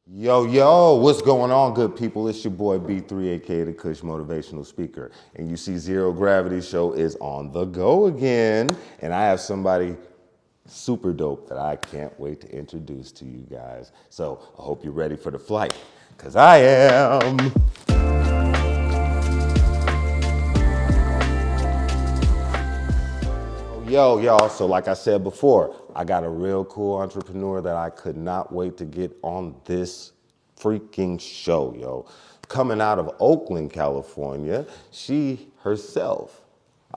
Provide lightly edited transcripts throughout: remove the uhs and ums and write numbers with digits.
Yo, what's going on, good people? It's your boy B3, aka the Kush Motivational Speaker. And you see, Zero Gravity Show is on the go again. And I have somebody super dope that I can't wait to introduce to you guys. So I hope you're ready for the flight, because I am. Yo, y'all, so like I said before, I got a real cool entrepreneur that I could not wait to get on this freaking show, yo. Coming out of Oakland, California, she herself,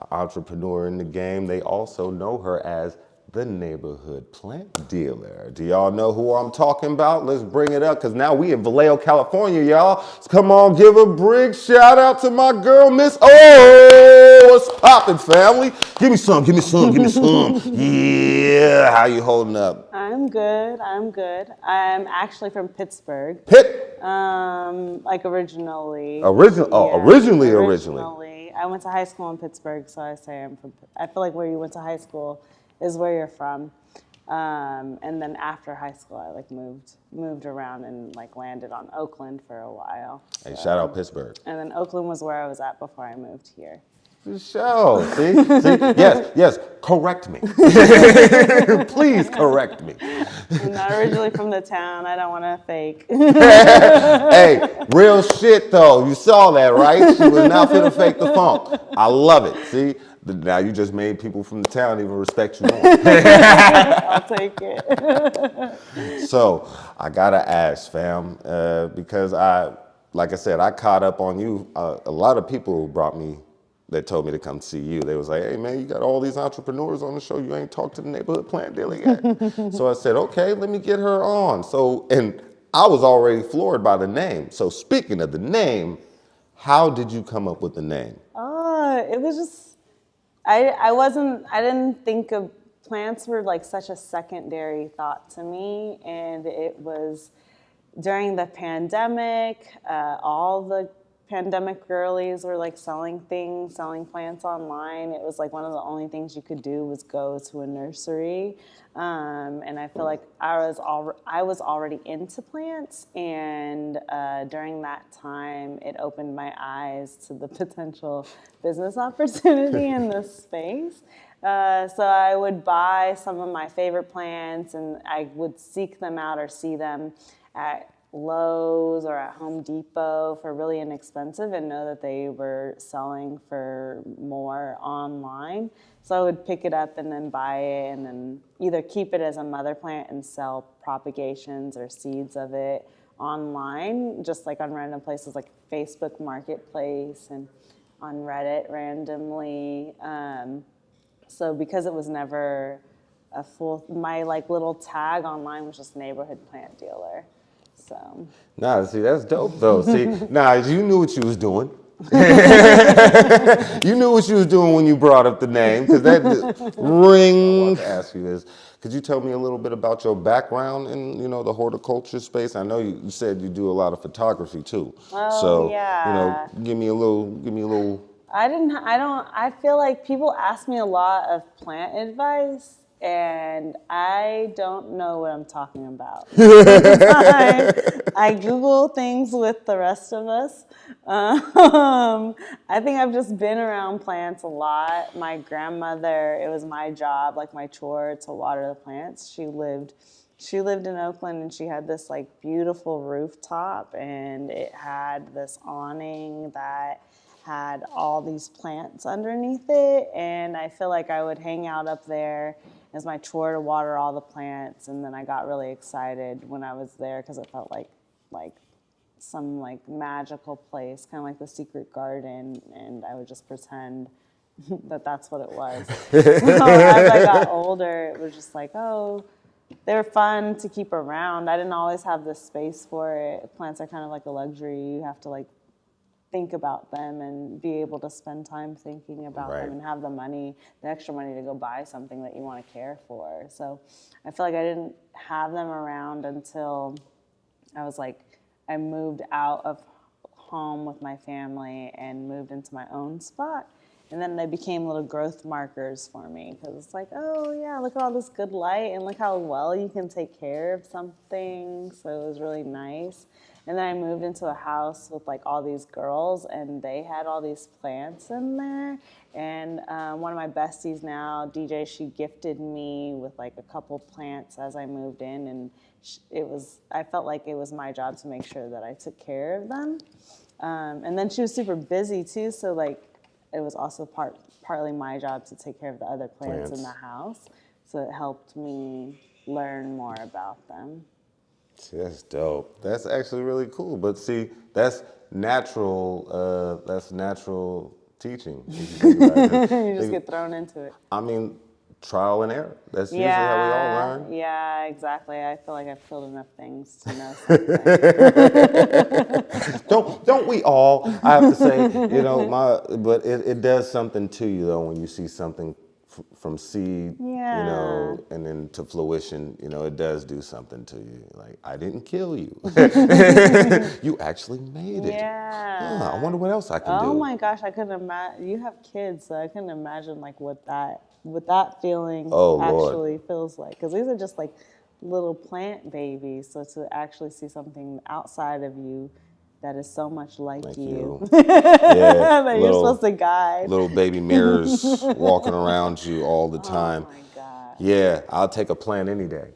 an entrepreneur in the game. They also know her as the neighborhood plant dealer. Do y'all know who I'm talking about? Let's bring it up, because now we in Vallejo, California, y'all. So come on, give a big shout out to my girl, Miss O. What's poppin', family? Give me some, give me some, give me some. Yeah, how you holding up? I'm good. I'm actually from Pittsburgh. Pitt? Like originally. Originally. I went to high school in Pittsburgh, so I say I'm from. I feel like where you went to high school is where you're from. And then after high school, I like moved around and like landed on Oakland for a while. Hey, shout out Pittsburgh. And then Oakland was where I was at before I moved here. For sure. See, yes, correct me. Please correct me. I'm not originally from the town. I don't want to fake. Hey, real shit though. You saw that, right? She was not finna fake the funk. I love it. See, now you just made people from the town even respect you more. I'll take it. So I gotta ask, fam, because like I said, I caught up on you. A lot of people brought me. That told me to come see you. They was like, hey man, you got all these entrepreneurs on the show. You ain't talked to the neighborhood plant dealer yet. So I said, okay, let me get her on. So, and I was already floored by the name. So speaking of the name, how did you come up with the name? It was just, I didn't think of plants were like such a secondary thought to me. And it was during the pandemic, all the pandemic girlies were like selling plants online. It was like one of the only things you could do was go to a nursery. And I feel like I was already into plants, and during that time, it opened my eyes to the potential business opportunity in this space. So I would buy some of my favorite plants, and I would seek them out or see them at Lowe's or at Home Depot for really inexpensive, and know that they were selling for more online. So I would pick it up and then buy it, and then either keep it as a mother plant and sell propagations or seeds of it online, just like on random places like Facebook Marketplace and on Reddit randomly. So because it was never a full, my like little tag online was just neighborhood plant dealer. So. Nah, see, that's dope though. See, you knew what you was doing. You knew what you was doing when you brought up the name, because that ring. I want to ask you is, could you tell me a little bit about your background in, the horticulture space? I know you said you do a lot of photography too. Oh, so, yeah. give me a little. I feel like people ask me a lot of plant advice, and I don't know what I'm talking about. I Google things with the rest of us. I think I've just been around plants a lot. My grandmother, it was my job, like my chore, to water the plants. She lived in Oakland, and she had this like beautiful rooftop, and it had this awning that had all these plants underneath it, and I feel like I would hang out up there as my chore to water all the plants. And then I got really excited when I was there, because it felt like some like magical place, kind of like the secret garden, and I would just pretend that that's what it was. So as I got older, it was just like, oh, they were fun to keep around. I didn't always have the space for it. Plants are kind of like a luxury. You have to like think about them and be able to spend time thinking about them, and have the extra money to go buy something that you want to care for. So I feel like I didn't have them around until I moved out of home with my family and moved into my own spot. And then they became little growth markers for me because it's like, oh yeah, look at all this good light and look how well you can take care of something. So it was really nice. And then I moved into a house with like all these girls and they had all these plants in there. And one of my besties now, DJ, she gifted me with like a couple plants as I moved in. And I felt like it was my job to make sure that I took care of them. And then she was super busy too. So like, it was also partly my job to take care of the other plants in the house. So it helped me learn more about them. See, that's dope. That's actually really cool. But see, that's natural. That's natural teaching. If you think about it. You just get thrown into it. I mean, trial and error. That's usually how we all learn. Yeah, exactly. I feel like I've filled enough things to know something. Don't we all? I have to say, but it does something to you though when you see something from seed, and then to fruition. It does do something to you. Like, I didn't kill you. You actually made it. Yeah. I wonder what else I can do. Oh my gosh, I couldn't imagine. You have kids, so I couldn't imagine like what that feeling actually feels like. Because these are just like little plant babies. So to actually see something outside of you that is so much like you. Yeah, that you're supposed to guide. Little baby mirrors walking around you all the time. Oh my God. Yeah, I'll take a plant any day.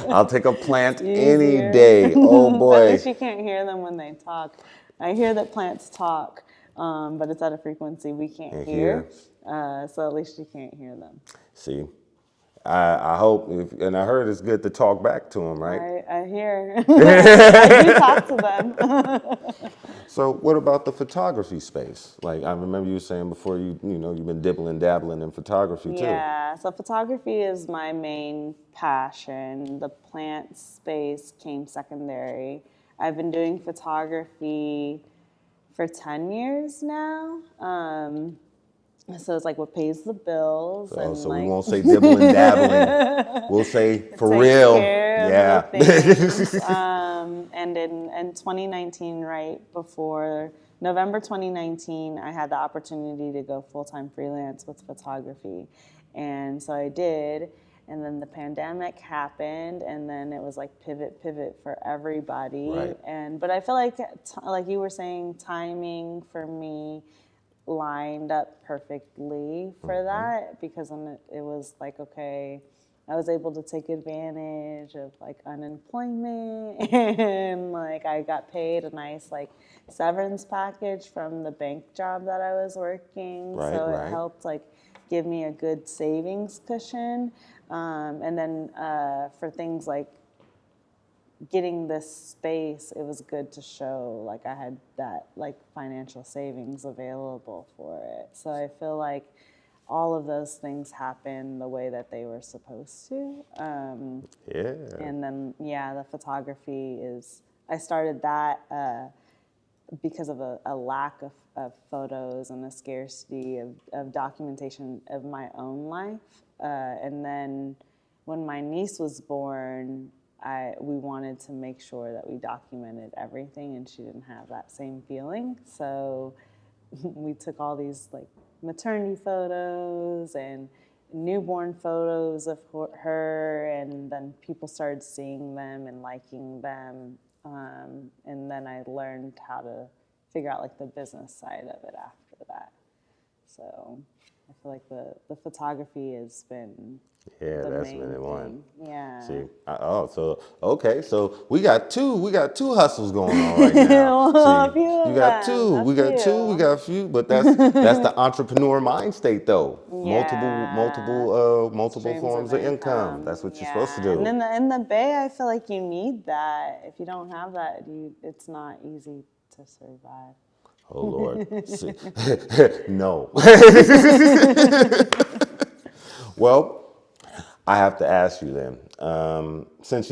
I'll take a plant any day. Oh boy. At least you can't hear them when they talk. I hear that plants talk, but it's at a frequency we can't hear. So at least you can't hear them. See, I hope, and I heard it's good to talk back to them, right? I hear. I do talk to them. So what about the photography space? Like, I remember you saying before, you've been dibbling dabbling in photography too. Yeah, so photography is my main passion. The plant space came secondary. I've been doing photography for 10 years now. So it's like what pays the bills. So, and so like, we won't say dibbling dabbling. We'll say for real. Yeah. And in 2019, right before November 2019, I had the opportunity to go full-time freelance with photography. And so I did. And then the pandemic happened, and then it was like pivot for everybody. Right. But I feel like you were saying, timing for me lined up perfectly for that, because it was like, okay, I was able to take advantage of like unemployment and like I got paid a nice like severance package from the bank job that I was working. So it helped like give me a good savings cushion. And then for things like getting this space, it was good to show like I had that like financial savings available for it. So I feel like all of those things happen the way that they were supposed to. And then, the photography I started that because of a lack of photos and a scarcity of documentation of my own life. And then when my niece was born, we wanted to make sure that we documented everything, and she didn't have that same feeling. So we took all these like maternity photos and newborn photos of her, and then people started seeing them and liking them. And then I learned how to figure out like the business side of it after that. So I feel like the photography has been that's been the one. Yeah. See, so we got two hustles going on right now. See, you got two, we got a few, but that's the entrepreneur mind state though. Multiple forms of income. That's what you're supposed to do. And in the Bay, I feel like you need that. If you don't have that, it's not easy to survive. Oh Lord, no. Well, I have to ask you then, since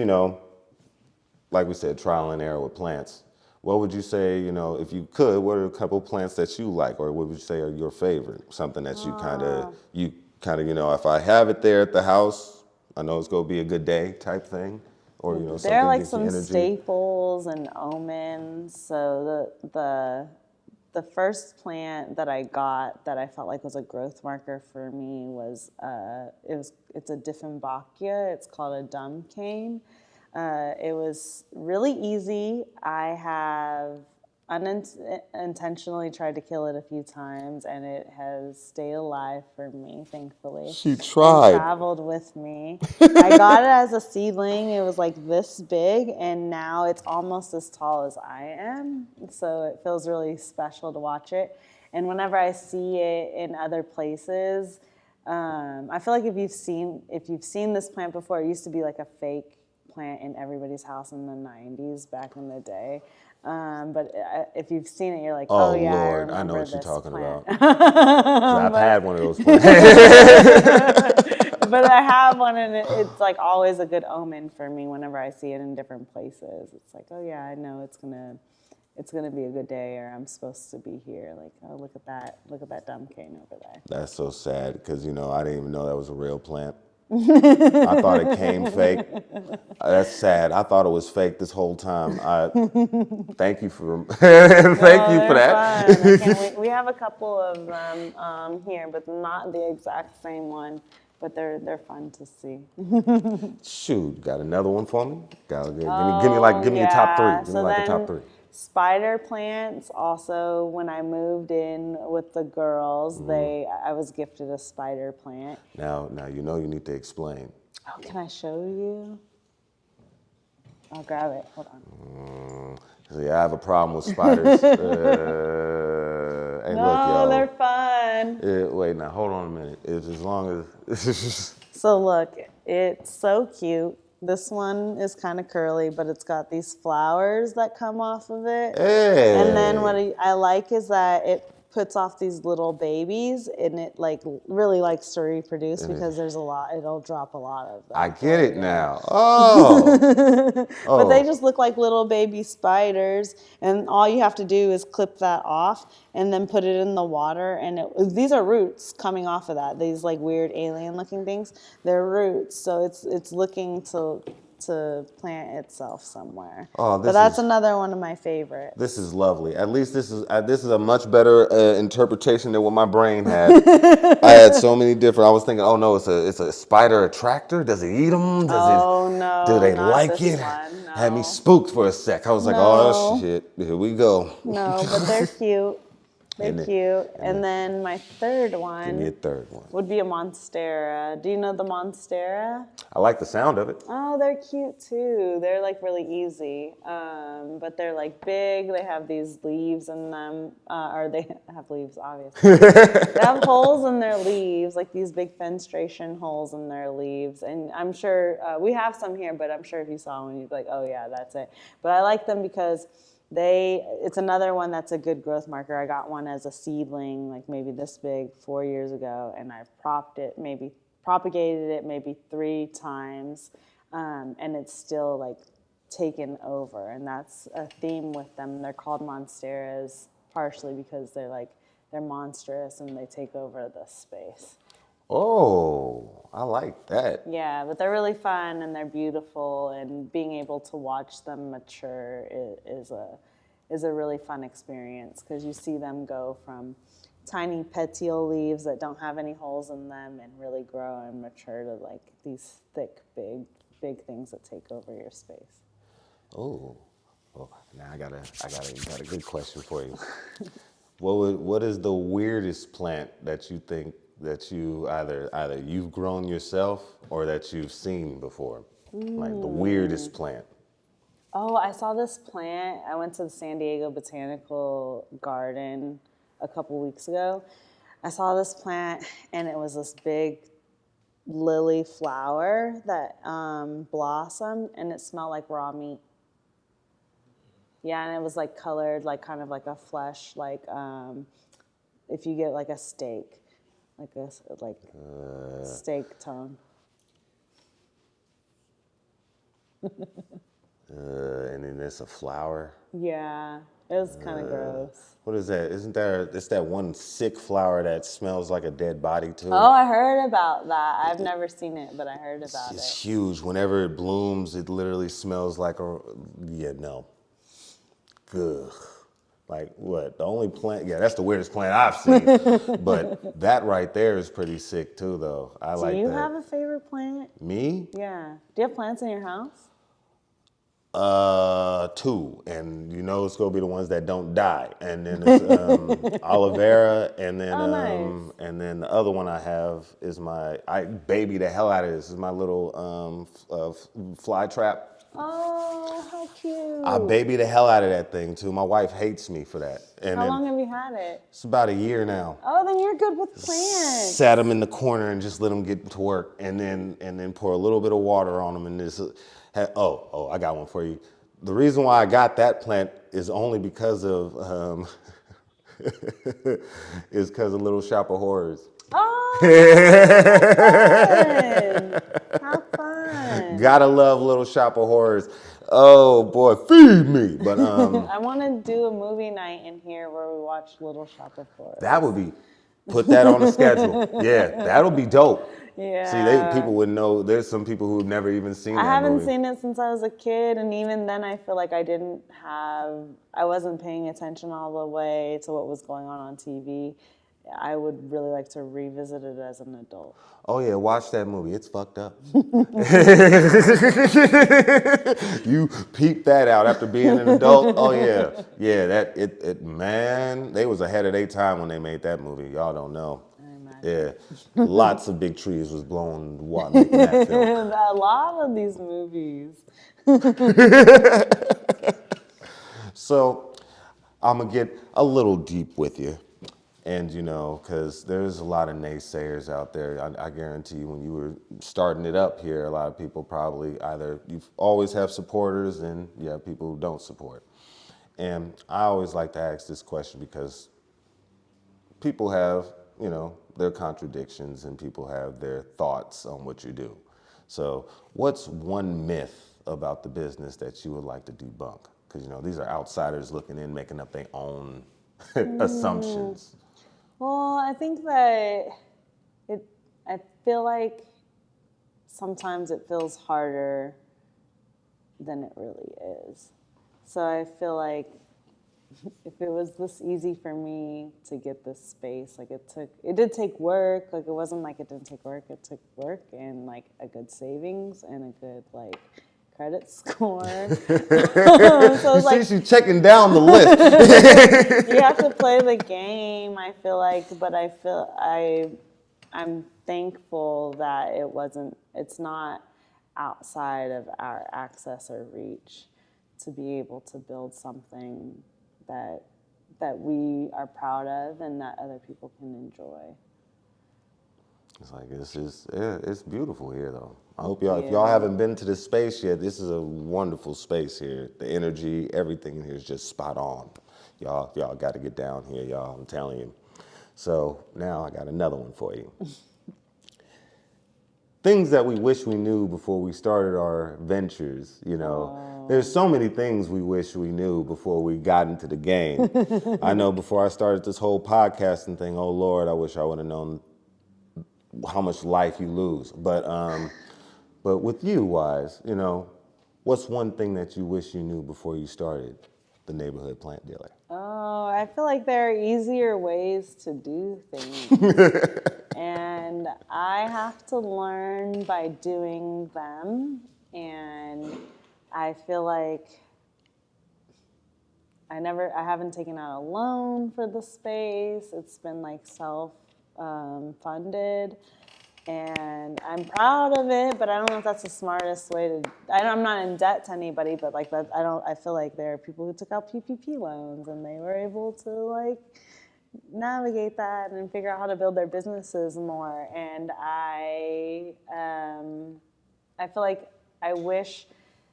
like we said, trial and error with plants. What would you say, if you could, what are a couple plants that you like, or what would you say are your favorite? Something that you kind of, if I have it there at the house, I know it's gonna be a good day type thing, or something. There are like some staples and omens. So the the first plant that I got that I felt like was a growth marker for me was it's a Dieffenbachia. It's called a dumb cane. It was really easy. I have unintentionally tried to kill it a few times, and it has stayed alive for me, thankfully. She And tried. traveled with me. I got it as a seedling. It was like this big, and now it's almost as tall as I am. So it feels really special to watch it. And whenever I see it in other places, I feel like if you've seen this plant before, it used to be like a fake plant in everybody's house in the 90s back in the day. But if you've seen it, you're like, oh yeah, Lord, I I know remember what you're this talking plant. about. 'Cause I've had one of those plants. But I have one, and it's like always a good omen for me whenever I see it in different places. It's like, oh yeah, I know it's gonna be a good day, or I'm supposed to be here. Like, oh, look at that dumb cane over there. That's so sad because, I didn't even know that was a real plant. I thought it came fake. That's sad. I thought it was fake this whole time. Thank you for thank you for that. Fun. I can't wait. We have a couple of them here, but not the exact same one. But they're fun to see. Shoot, got another one for me? Give me your top three. Give me like the top three. Spider plants. Also, when I moved in with the girls, I was gifted a spider plant. Now you need to explain. Oh, can I show you? I'll grab it. Hold on. See, I have a problem with spiders. Hey, No, look, y'all. they're fun. Wait, now hold on a minute. It's as long as So look, it's so cute. This one is kind of curly, but it's got these flowers that come off of it. Hey. And then what I like is that it puts off these little babies, and it like really likes to reproduce because it'll drop a lot of them. I get it now. Oh. But they just look like little baby spiders, and all you have to do is clip that off and then put it in the water, and these are roots coming off of that. These like weird alien looking things, they're roots. So it's looking to plant itself somewhere. Oh, but that's another one of my favorites. This is lovely. At least this is a much better interpretation than what my brain had. I had so many different. I was thinking, oh no, it's a spider attractor. Does it eat them? No. Do they not like this it? one, no. Had me spooked for a sec. I was like, oh shit, here we go. No, but they're cute. They're cute. And then my third one. Give me a third one. Would be a monstera. Do you know the monstera? I like the sound of it. Oh, they're cute too. They're like really easy, but they're like big. They have these leaves in them, or they have leaves, obviously. They have holes in their leaves, like these big fenestration holes in their leaves. And I'm sure we have some here, but I'm sure if you saw one, you'd be like, oh yeah, that's it. But I like them because it's another one that's a good growth marker. I got one as a seedling, like maybe this big 4 years ago, and I've propagated it maybe 3 times, and it's still like taken over. And that's a theme with them. They're called monsteras partially because they're monstrous and they take over the space. Oh, I like that. Yeah, but they're really fun and they're beautiful, and being able to watch them mature is a really fun experience because you see them go from tiny petiole leaves that don't have any holes in them and really grow and mature to like these thick, big things that take over your space. Oh, well, now I got a good question for you. What is the weirdest plant that you think that you either you've grown yourself or that you've seen before? Like the weirdest plant. Oh, I saw this plant. I went to the San Diego Botanical Garden a couple weeks ago. I saw this plant, and it was this big lily flower that blossomed, and it smelled like raw meat. Yeah, and it was like colored, like kind of like a flesh, like if you get like a steak, steak tone. And then there's a flower. Yeah, it was kind of gross. What is that? It's that one sick flower that smells like a dead body too? Oh, I heard about that. I've never seen it, but I heard about it. It's huge. Whenever it blooms, it literally smells like no. Ugh. Like what? The only plant? Yeah, that's the weirdest plant I've seen. But that right there is pretty sick too, though. I like that. Do you have a favorite plant? Me? Yeah. Do you have plants in your house? Two, and you know it's gonna be the ones that don't die, and then it's aloe vera, and then Oh, nice. and then the other one I have is I baby the hell out of this. This is my little fly trap. Oh, how cute. I baby the hell out of that thing too. My wife hates me for that. And How then long have you had it? it's about a year now. Oh, then you're good with plants. Sat them in the corner and just let them get to work, and then pour a little bit of water on them, and this. I got one for you. The reason why I got that plant is only because of is because of Little Shop of Horrors. Oh, how fun. Gotta love Little Shop of Horrors. Oh boy, feed me. But I want to do a movie night in here where we watch Little Shop of Horrors. that would be, put that on the schedule. Yeah, that'll be dope. Yeah. See, people would know. There's some people who've never even seen that I haven't movie. seen it since I was a kid, and even then I feel like I wasn't paying attention all the way to what was going on TV. I would really like to revisit it as an adult. Oh yeah, watch that movie. It's fucked up. You peep that out after being an adult. Oh yeah, man, they was ahead of their time when they made that movie. Y'all don't know. Yeah, lots of big trees was blown while making that film. A lot of these movies. So I'm gonna get a little deep with you. And because there's a lot of naysayers out there. I guarantee you when you were starting it up here, a lot of people probably either you always have supporters and you have people who don't support. And I always like to ask this question because people have, their contradictions and people have their thoughts on what you do. So what's one myth about the business that you would like to debunk? Because, these are outsiders looking in, making up their own assumptions. Well, I think that I feel like sometimes it feels harder than it really is. So I feel like if it was this easy for me to get this space, like it did take work. Like it wasn't like it didn't take work. It took work and like a good savings and a good like credit score. So She's checking down the list. You have to play the game, I feel like, but I'm thankful that it's not outside of our access or reach to be able to build something that we are proud of and that other people can enjoy. It's like it's beautiful here though. I hope if y'all haven't been to this space yet, this is a wonderful space here. The energy, everything in here is just spot on. Y'all got to get down here, y'all. I'm telling you. So now I got another one for you. Things that we wish we knew before we started our ventures, There's so many things we wish we knew before we got into the game. I know before I started this whole podcasting thing, oh Lord, I wish I would have known how much life you lose. But with you, Wise, what's one thing that you wish you knew before you started the neighborhood plant dealer? Oh, I feel like there are easier ways to do things. And I have to learn by doing them. And I feel like I haven't taken out a loan for the space. It's been like self-funded. And I'm proud of it, but I don't know if that's the smartest way to. I'm not in debt to anybody, but like that, I feel like there are people who took out PPP loans and they were able to like navigate that and figure out how to build their businesses more. And I feel like I wish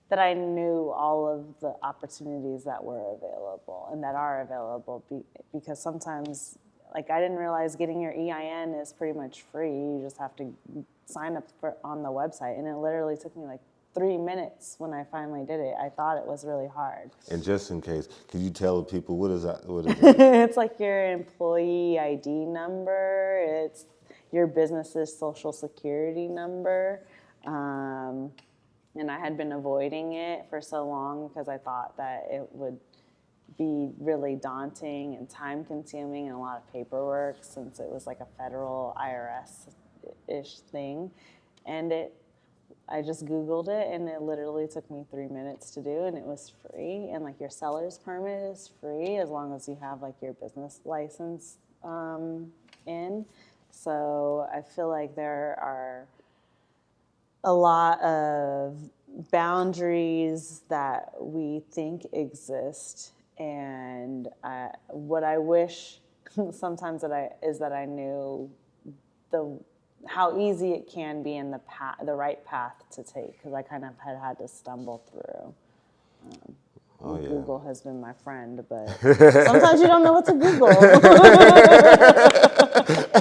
that I knew all of the opportunities that were available and that are available because sometimes. Like I didn't realize getting your EIN is pretty much free. You just have to sign up on the website. And it literally took me like 3 minutes when I finally did it. I thought it was really hard. And just in case, could you tell people what is that? It's like your employee ID number. It's your business's social security number. And I had been avoiding it for so long because I thought that it would be really daunting and time consuming and a lot of paperwork since it was like a federal IRS-ish thing. And I just Googled it and it literally took me 3 minutes to do, and it was free. And like your seller's permit is free as long as you have like your business license in. So I feel like there are a lot of boundaries that we think exist, and what I wish sometimes that I knew how easy it can be in the right path to take, because I kind of had to stumble through. Google has been my friend, but sometimes you don't know what to Google.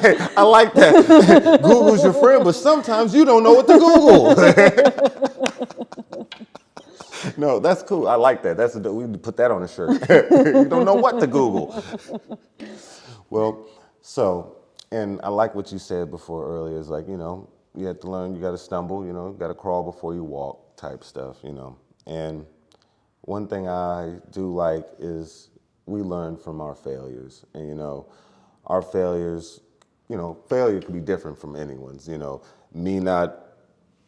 Hey, I like that. Google's your friend, but sometimes you don't know what to Google. No, that's cool. I like that. We need to put that on a shirt. You don't know what to Google. Well, and I like what you said before earlier. Is like, you have to learn, you got to stumble, you got to crawl before you walk type stuff, And one thing I do like is we learn from our failures. And, our failures, failure can be different from anyone's. Me not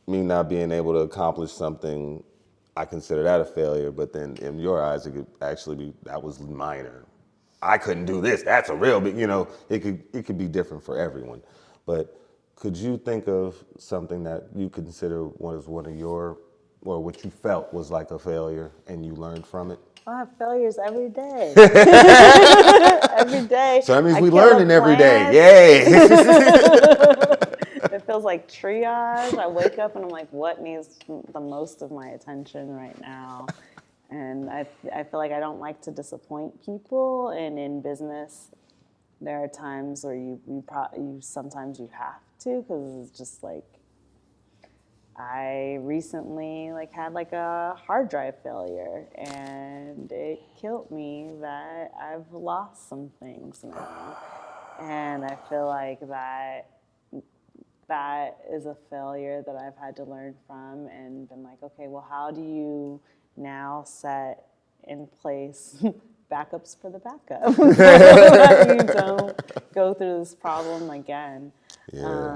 being able to accomplish something, I consider that a failure, but then in your eyes, it could actually be, that was minor. I couldn't do this. That's a real big, it could be different for everyone. But could you think of something that you consider was one of your, or what you felt was like a failure and you learned from it? I have failures every day. Every day. So that means we learning every day. Yay. It feels like triage. I wake up and I'm like, what needs the most of my attention right now? And I feel like I don't like to disappoint people. And in business, there are times where sometimes you have to, because it's just like, I recently had a hard drive failure, and it killed me that I've lost some things now. And I feel like that is a failure that I've had to learn from, and been like, okay, well, how do you now set in place backups for the backup so that you don't go through this problem again? Yeah.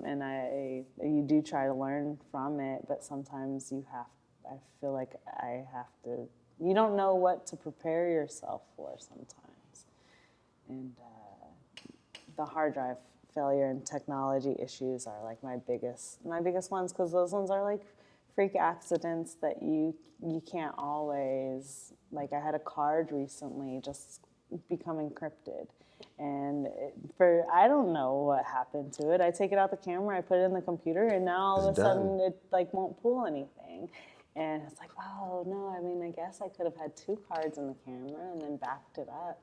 And you do try to learn from it, but sometimes I feel like you don't know what to prepare yourself for sometimes. And the hard drive failure and technology issues are like my biggest ones, because those ones are like freak accidents that you can't always, like I had a card recently just become encrypted. And I don't know what happened to it. I take it out the camera, I put it in the computer, and now all of a sudden it won't pull anything. And it's like, oh no, I guess I could have had 2 cards in the camera and then backed it up.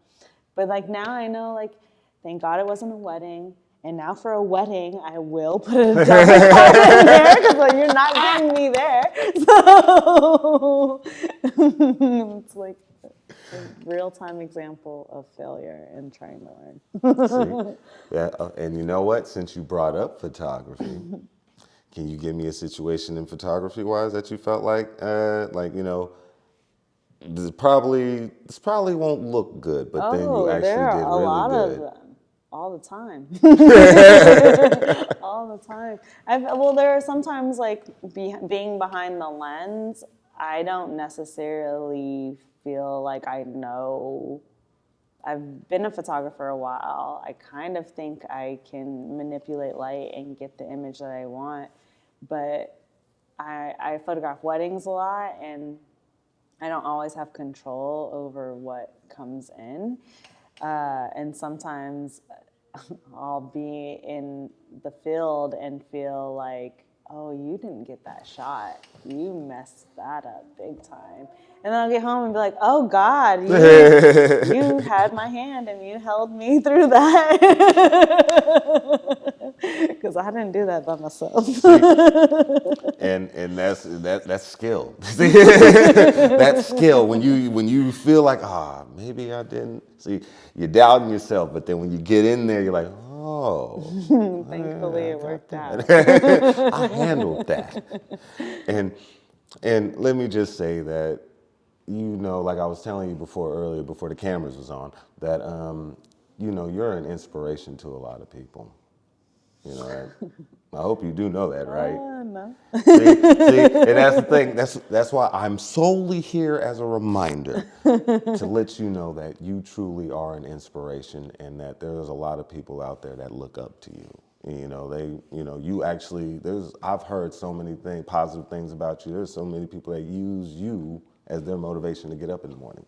But now I know, thank God it wasn't a wedding. And now for a wedding, I will put a double card in there, because you're not getting me there. So it's like a real-time example of failure and trying to learn. See? Yeah, and you know what? Since you brought up photography, can you give me a situation in photography-wise that you felt this probably won't look good, but then you actually there are did a really lot good. of them. All the time. All the time. There are sometimes being behind the lens, I don't necessarily feel like I know. I've been a photographer a while. I kind of think I can manipulate light and get the image that I want, but I photograph weddings a lot, and I don't always have control over what comes in. And sometimes I'll be in the field and feel like, oh, you didn't get that shot. You messed that up big time. And then I'll get home and be like, oh, God, you had my hand and you held me through that. Because I didn't do that by myself. And that's skill. That's skill. When you feel like, maybe I didn't. See, you're doubting yourself, but then when you get in there, you're like, oh. Thankfully, it worked out. I handled that. And let me just say that you know, like I was telling you before earlier, before the cameras was on, that you know, you're an inspiration to a lot of people. You know, I hope you do know that, right? No. See, and that's the thing. That's why I'm solely here as a reminder to let you know that you truly are an inspiration, and that there's a lot of people out there that look up to you. You know, you actually. I've heard so many positive things about you. There's so many people that use you as their motivation to get up in the morning.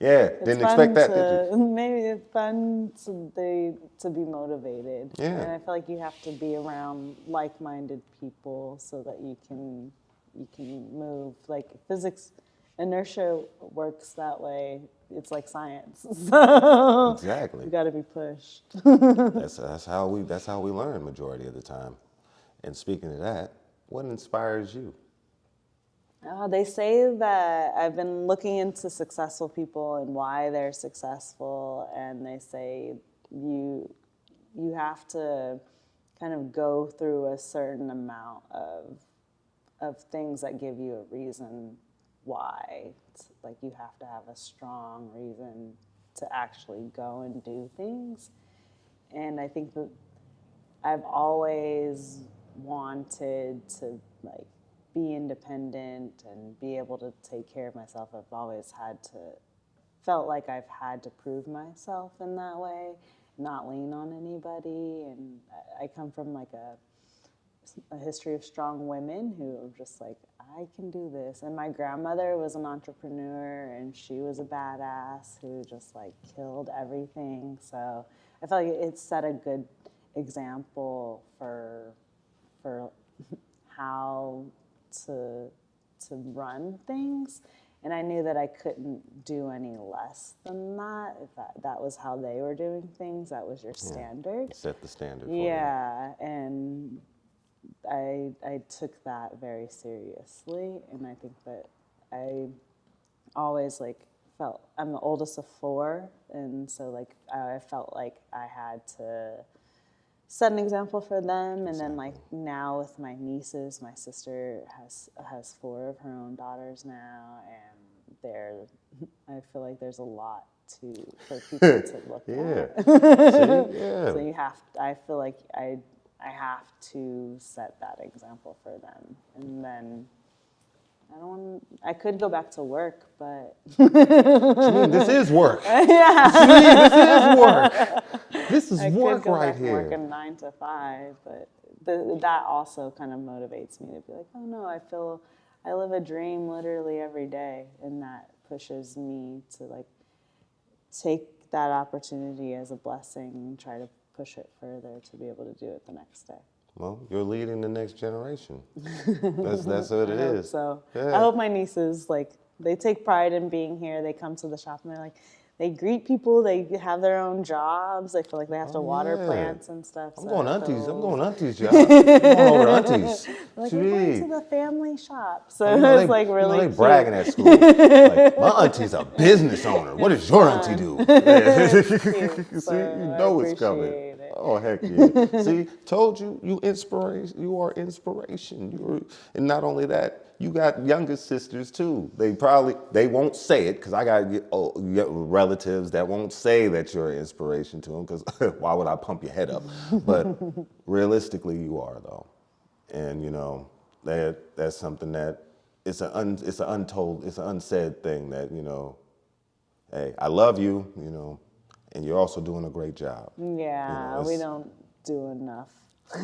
Yeah, didn't expect that, did you? Maybe it's fun to be motivated. Yeah. And I feel like you have to be around like-minded people so that you can move. Like physics, inertia works that way. It's like science. So Exactly. you got to be pushed. That's how we learn majority of the time. And speaking of that, what inspires you? They say that I've been looking into successful people and why they're successful, and they say you have to kind of go through a certain amount of things that give you a reason why. It's like you have to have a strong reason to actually go and do things. And I think that I've always wanted to like be independent and be able to take care of myself. I've always felt like I've had to prove myself in that way, not lean on anybody. And I come from like a history of strong women who are just like, I can do this. And my grandmother was an entrepreneur, and she was a badass who just like killed everything. So I feel like it set a good example for how to run things, and I knew that I couldn't do any less than that. If that was how they were doing things, that was your standard. Set the standard for Yeah, and I took that very seriously, and I think that I always like felt I'm the oldest of four, and so like I felt like I had to set an example for them. And then like now with my nieces, my sister has four of her own daughters now, and I feel like there's a lot for people to look at. See? Yeah. So I feel like I have to set that example for them. And then I could go back to work, but This is work. Yeah. This is work. This is work right here. I could go back and work a 9 to 5, but that also kind of motivates me to be like, oh no, I live a dream literally every day, and that pushes me to like take that opportunity as a blessing and try to push it further to be able to do it the next day. Well, you're leading the next generation. That's what it is. So Yeah. I hope my nieces they take pride in being here. They come to the shop and they're like, they greet people. They have their own jobs. I feel like they have to water plants and stuff. I'm going auntie's job. I'm going over to auntie's. Like, we're going to the family shop. So it's like really they cute. bragging at school. Like, my auntie's a business owner. What does your auntie do? See, you know it's coming. It. Oh, heck yeah. See, told you, you are inspiration. And not only that, you got younger sisters too. They won't say it, because I got relatives that won't say that you're an inspiration to them, because why would I pump your head up? But realistically, you are though. And you know, that's something that it's an unsaid thing that, you know, hey, I love you, you know, and you're also doing a great job. Yeah, you know, we don't do enough.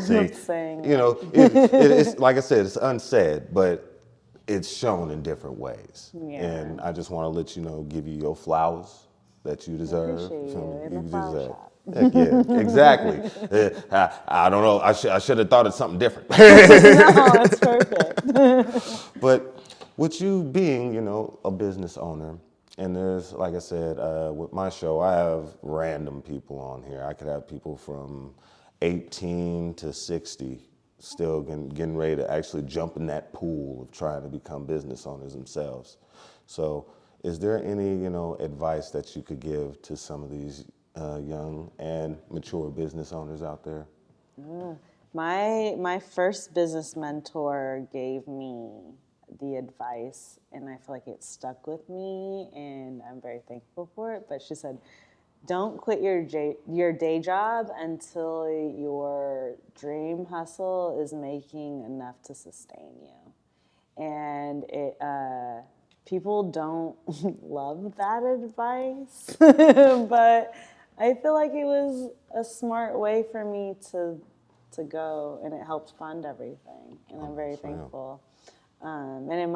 See, saying you know, it's like I said, it's unsaid, but it's shown in different ways. Yeah. And I just want to let you know, give you your flowers that you deserve. Appreciate you in the flower shop. Heck yeah, exactly. I don't know. I should have thought of something different. No, it's perfect. But with you being, you know, a business owner, and there's, like I said, with my show, I have random people on here. I could have people from 18 to 60 still getting ready to actually jump in that pool of trying to become business owners themselves. So is there any, you know, advice that you could give to some of these young and mature business owners out there? My first business mentor gave me the advice, and I feel like it stuck with me, and I'm very thankful for it. But she said, don't quit your day job until your dream hustle is making enough to sustain you. And people don't love that advice, but I feel like it was a smart way for me to go, and it helped fund everything, and I'm very thankful. And it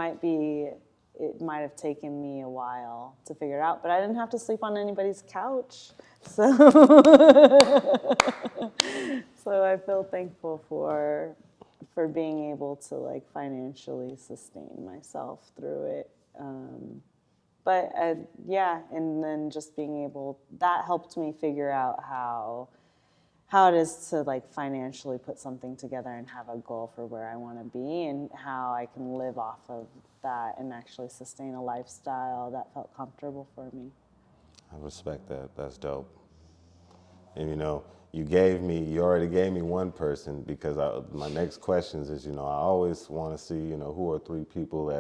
might have taken me a while to figure it out, but I didn't have to sleep on anybody's couch. So, so I feel thankful for being able to like financially sustain myself through it. But yeah, and then just being able, that helped me figure out how it is to like financially put something together and have a goal for where I want to be, and how I can live off of that and actually sustain a lifestyle that felt comfortable for me. I respect that. That's dope. And you already gave me one person, because my next questions is, I always want to see, who are 3 people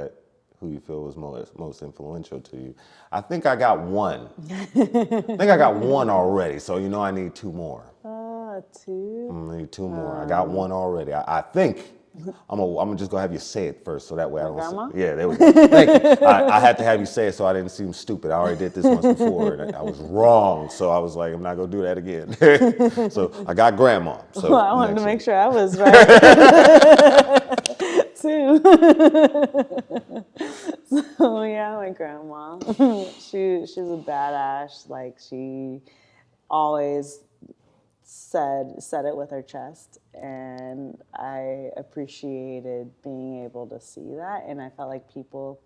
who you feel was most influential to you. I think I got one. I think I got one already. So, I need 2 more. 2? I need 2 more. I got one already. I think I'm gonna just go have you say it first, so that way I don't. Grandma? Yeah, there we go. Thank you. I had to have you say it so I didn't seem stupid. I already did this once before, and I was wrong. So I was like, I'm not gonna do that again. So I got grandma. So Well, I wanted to make sure I was right. 2. So yeah, my grandma. She's a badass. Like, she always said it with her chest, and I appreciated being able to see that, and I felt like people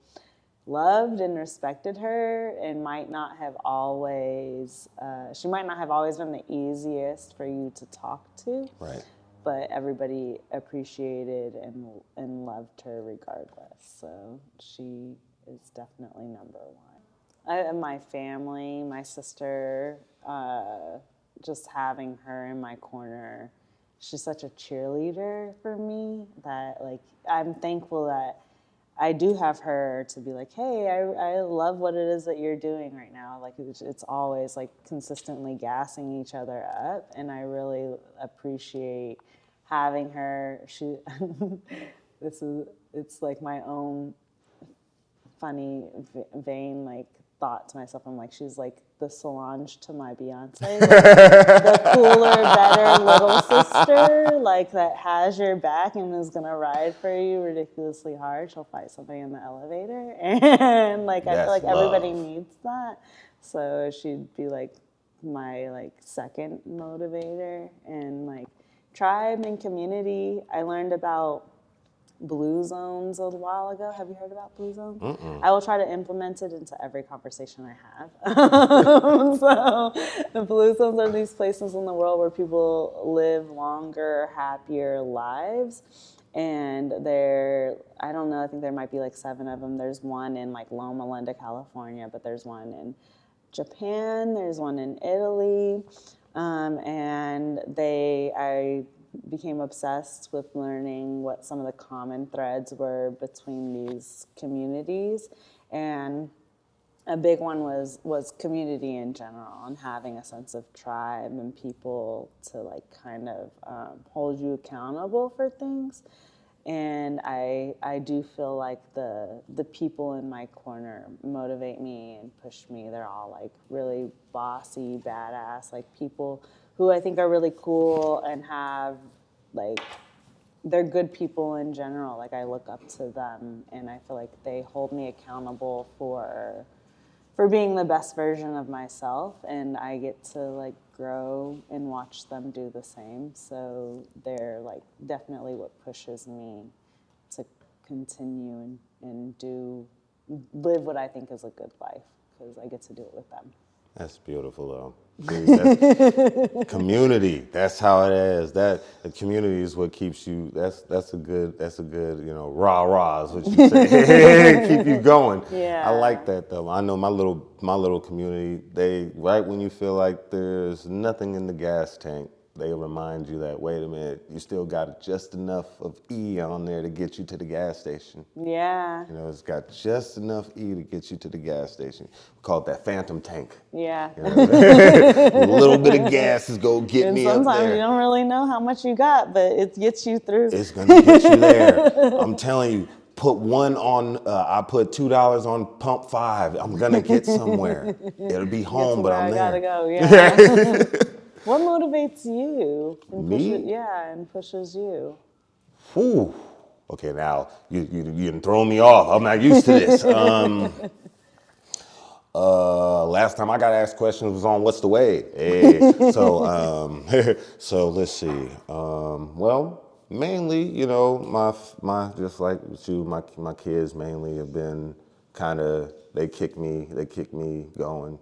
loved and respected her, and might not have always she might not have always been the easiest for you to talk to, right. but everybody appreciated and loved her regardless. So she is definitely number one. My family, my sister, just having her in my corner, she's such a cheerleader for me that, like, I'm thankful that I do have her to be like, hey, I love what it is that you're doing right now. Like, it's always like consistently gassing each other up, and I really appreciate having her. It's like my own funny vein, like, thought to myself. I'm like, she's like the Solange to my Beyonce, like, the cooler, better little sister, like, that has your back and is gonna ride for you ridiculously hard. She'll fight somebody in the elevator, and like, I feel like everybody needs that. So she'd be like my like second motivator. And like tribe and community, I learned about blue zones a while ago. Have you heard about blue zones? I will try to implement it into every conversation I have. So the blue zones are these places in the world where people live longer, happier lives. And I don't know, I think there might be like 7 of them. There's one in like Loma Linda, California, but there's one in Japan, there's one in Italy. And I became obsessed with learning what some of the common threads were between these communities. And a big one was community in general, and having a sense of tribe and people to like kind of hold you accountable for things. And I do feel like the people in my corner motivate me and push me. They're all like really bossy, badass, like people who I think are really cool and have like, they're good people in general. Like, I look up to them, and I feel like they hold me accountable for being the best version of myself, and I get to like grow and watch them do the same. So they're like definitely what pushes me to continue and live what I think is a good life, because I get to do it with them. That's beautiful, though. That's community. That's how it is. That the community is what keeps you. That's a good. Rah rah is what you say. Keep you going. Yeah. I like that though. I know my little community. They right when you feel like there's nothing in the gas tank, they remind you that, wait a minute, you still got just enough of E on there to get you to the gas station. Yeah. You know, it's got just enough E to get you to the gas station. We call it that phantom tank. Yeah. You know, a little bit of gas is going to get And me up sometimes there. you don't really know how much you got, but it gets you through. It's going to get you there. I'm telling you, put one on, I put $2 on pump 5. I'm going to get somewhere. It'll be home, Get to but where I'm I there. gotta go. Yeah. What motivates you? And Me? and pushes you. Whew. Okay, now you done thrown me off. I'm not used to this. Last time I got asked questions was on what's the way. Hey, so let's see. Well, mainly, you know, my just like with you, my kids mainly have been kind of they kick me going.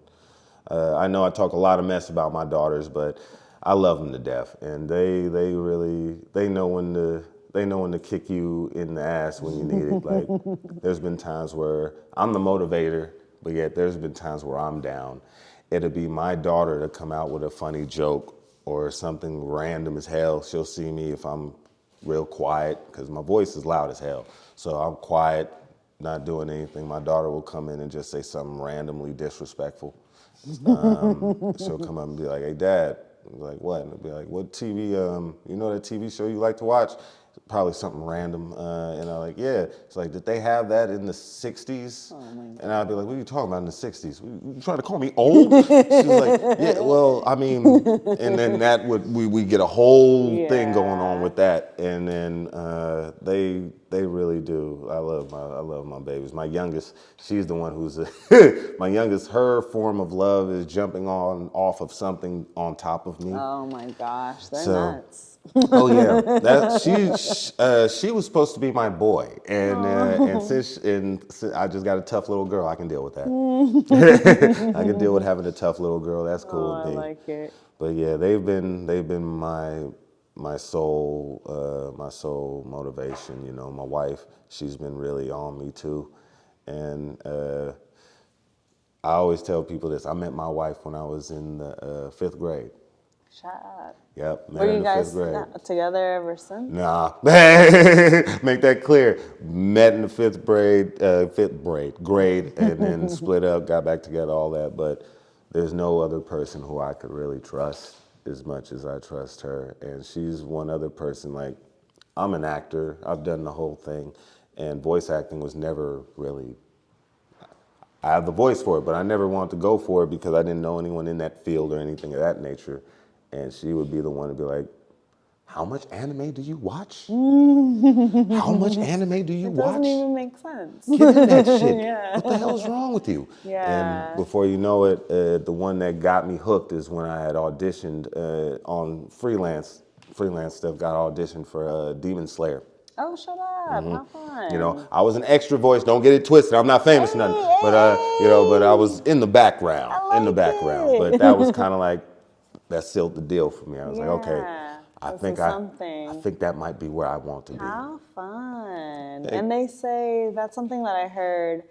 I know I talk a lot of mess about my daughters, but I love them to death, and they really know when to kick you in the ass when you need it. Like there's been times where I'm the motivator, but yet there's been times where I'm down. It'll be my daughter to come out with a funny joke or something random as hell. She'll see me if I'm real quiet because my voice is loud as hell. So I'm quiet, not doing anything. My daughter will come in and just say something randomly disrespectful. She'll come up and be like, "Hey, Dad." I'm like, "What?" And I'll be like, "What TV? You know that TV show you like to watch?" Probably something random. And I'm like, "Yeah." It's like, "Did they have that in the '60s?" And I'd be like, "What are you talking about in the '60s? You trying to call me old?" She's like, "Yeah, well, I mean," and then that would we get a whole thing going on Yeah. with that, and then they really do. I love my babies. My youngest, she's the one who's my youngest. Her form of love is jumping on off of something on top of me. Oh my gosh, they're So, nuts. oh yeah, she was supposed to be my boy, and since I just got a tough little girl, I can deal with that. I can deal with having a tough little girl. That's cool Oh, I with me. like it. But yeah, they've been my sole motivation. You know, my wife, she's been really on me too, and I always tell people this. I met my wife when I was in the 5th grade. Shut up. Yep, met Were her you in the guys 5th grade. together ever since? Nah, make that clear. Met in the 5th grade, and then split up, got back together, all that. But there's no other person who I could really trust as much as I trust her. And she's one other person. Like, I'm an actor. I've done the whole thing, and voice acting was never really. I have the voice for it, but I never wanted to go for it because I didn't know anyone in that field or anything of that nature. And she would be the one to be like, "How much anime do you watch? How much anime do you It watch? doesn't even make sense. Get in that shit. Yeah. What the hell is wrong with you?" Yeah. And before you know it, the one that got me hooked is when I had auditioned on freelance stuff. Got auditioned for Demon Slayer. Oh, shut up. How fun. You know, I was an extra voice. Don't get it twisted. I'm not famous or nothing. But but I was in the background. it. But that was kind of like that sealed the deal for me. I was like, okay, Yeah, I this think is something. I think that might be where I want to be. How fun. Hey. And they say that's something that I heard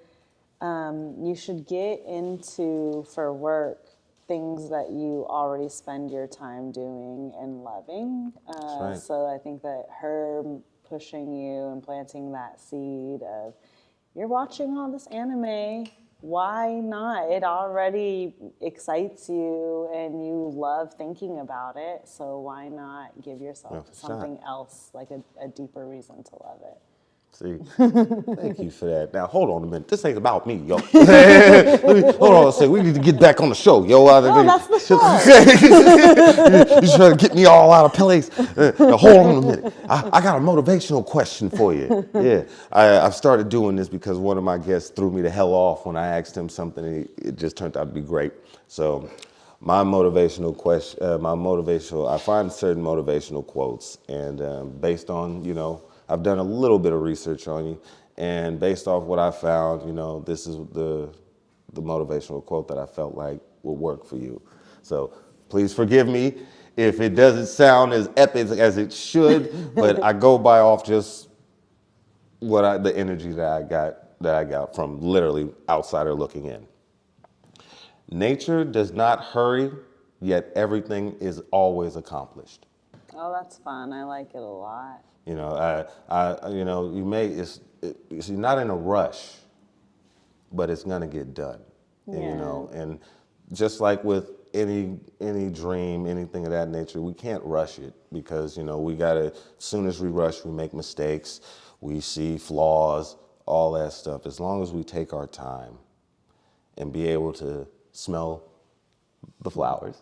you should get into for work things that you already spend your time doing and loving. right. So I think that her pushing you and planting that seed of you're watching all this anime, why not? It already excites you and you love thinking about it, so why not give yourself something else, like a deeper reason to love it? See, thank you for that. Now, hold on a minute. This ain't about me, yo. Hold on a second. We need to get back on the show, yo. No, that's the show. You're trying to get me all out of place. Now, hold on a minute. I got a motivational question for you. Yeah, I've started doing this because one of my guests threw me the hell off when I asked him something, and it just turned out to be great. So, my motivational question, I find certain motivational quotes, and based on, you know, I've done a little bit of research on you, and based off what I found, you know, this is the motivational quote that I felt like would work for you. So please forgive me if it doesn't sound as epic as it should, but I go by off just the energy that I got from literally outsider looking in. Nature does not hurry, yet everything is always accomplished. Oh, that's fun. I like it a lot. You know, you know, you're not in a rush, but it's gonna get done. And, you Yeah. know, and just like with any dream, anything of that nature, we can't rush it because, you know, we gotta, as soon as we rush, we make mistakes, we see flaws, all that stuff. As long as we take our time and be able to smell the flowers,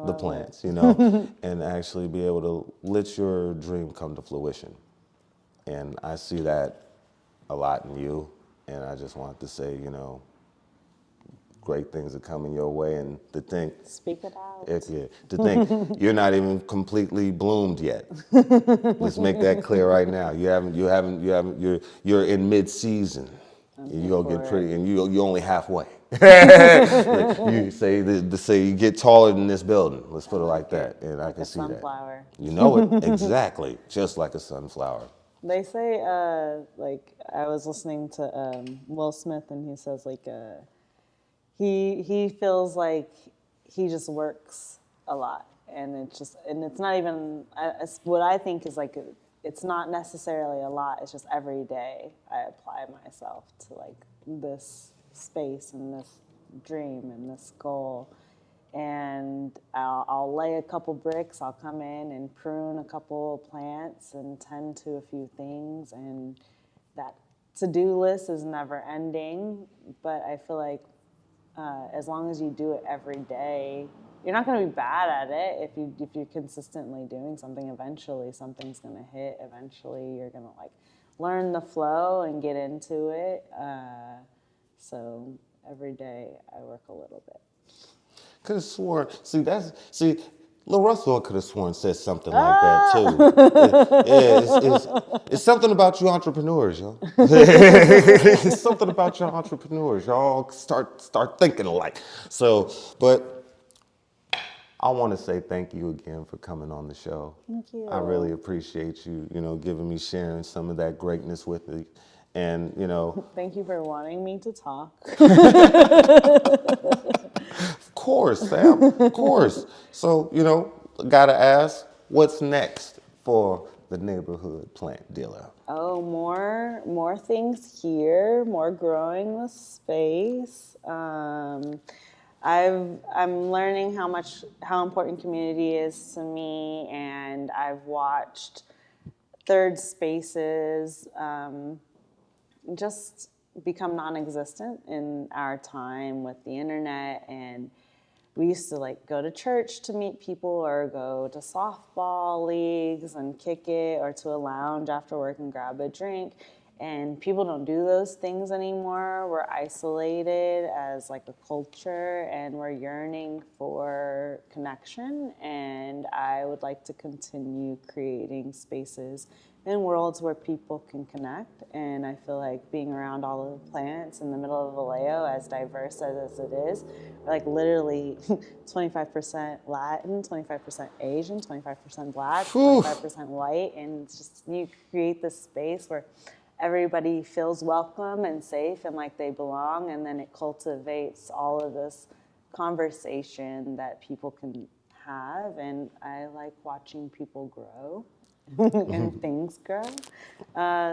the plants, you know, and actually be able to let your dream come to fruition. And I see that a lot in you. And I just wanted to say, you know, great things are coming your way. And to think, Speak it out. to think you're not even completely bloomed yet. Let's make that clear right now. You're in mid-season. You're gonna get pretty, and you're only halfway. Like you say, you get taller than this building. Let's put it like that, and I can see that. Sunflower. You know it exactly, just like a sunflower. They say, like, I was listening to Will Smith, and he says, like, he feels like he just works a lot, and it's not even. It's what I think is like, it's not necessarily a lot. It's just every day I apply myself to like this space and this dream and this goal. And I'll lay a couple bricks, I'll come in and prune a couple plants and tend to a few things, and that to-do list is never ending, but I feel like as long as you do it every day, you're not going to be bad at it. If you're consistently doing something, eventually something's going to hit. Eventually you're going to like learn the flow and get into it. So every day I work a little bit. Could have sworn. Lil Russell could have sworn said something like that too. It's something about you entrepreneurs, yo. It's something about you entrepreneurs. Y'all start thinking alike. So, but I want to say thank you again for coming on the show. Thank you. I really appreciate you, you know, giving me, sharing some of that greatness with me. And, you know, Thank you for wanting me to talk. of course, fam, of course. So, you know, gotta ask, what's next for the neighborhood plant dealer? Oh, more things here, more growing the space. I'm learning how important community is to me, and I've watched third spaces just become non-existent in our time with the internet. And we used to like go to church to meet people, or go to softball leagues and kick it, or to a lounge after work and grab a drink. And people don't do those things anymore. We're isolated as like a culture, and we're yearning for connection. And I would like to continue creating spaces in worlds where people can connect. And I feel like being around all of the plants in the middle of Vallejo, as diverse as it is, like literally 25% Latin, 25% Asian, 25% Black, 25% white, and it's just, you create this space where everybody feels welcome and safe and like they belong, and then it cultivates all of this conversation that people can have. And I like watching people grow and things grow.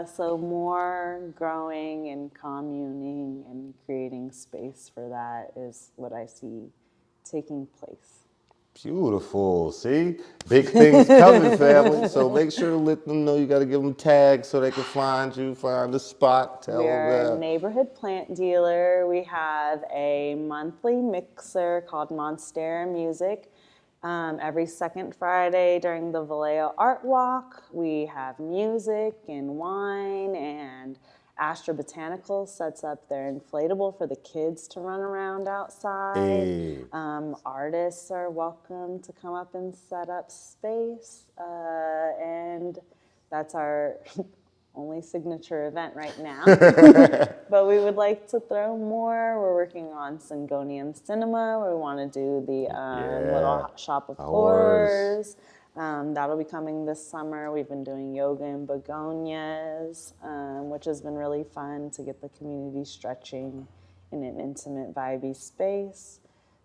So more growing and communing and creating space for that is what I see taking place. Beautiful. See? Big things coming, family. So make sure to let them know. You got to give them tags so they can find you, find the spot, tell We're them a that. neighborhood plant dealer. We have a monthly mixer called Monstera Music. Every second Friday during the Vallejo Art Walk, we have music and wine, and Astra Botanical sets up their inflatable for the kids to run around outside. Hey. Artists are welcome to come up and set up space, and that's our only signature event right now. But we would like to throw more. We're working on Syngonium Cinema. We want to do the Little Shop of Horrors. That'll be coming this summer. We've been doing yoga in begonias, which has been really fun to get the community stretching in an intimate, vibey space.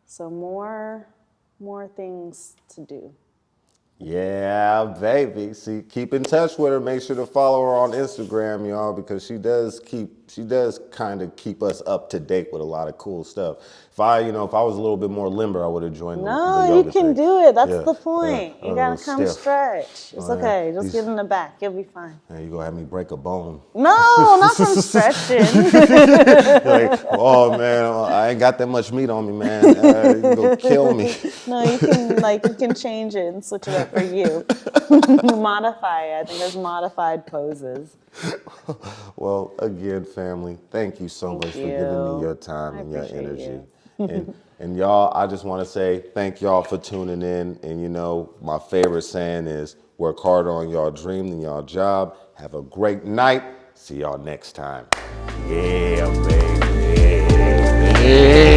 So more more things to do. Yeah, baby. See, keep in touch with her. Make sure to follow her on Instagram, y'all, because she does kind of keep us up to date with a lot of cool stuff. If I was a little bit more limber, I would have joined the No, yoga you can thing. do it. That's Yeah, the point. a You little gotta come stiff. stretch. It's Oh, yeah. okay. Just get in the back. You'll be fine. Man, you gonna have me break a bone. No, not from stretching. Like, oh man, I ain't got that much meat on me, man. You gonna kill me. No, you can change it and switch it up for you. Modify it. I think there's modified poses. Well, again, family, thank you so much for giving me your time I and your appreciate energy. you. And y'all, I just want to say thank y'all for tuning in. And my favorite saying is work harder on y'all dream than y'all job. Have a great night. See y'all next time. Yeah, baby. Yeah.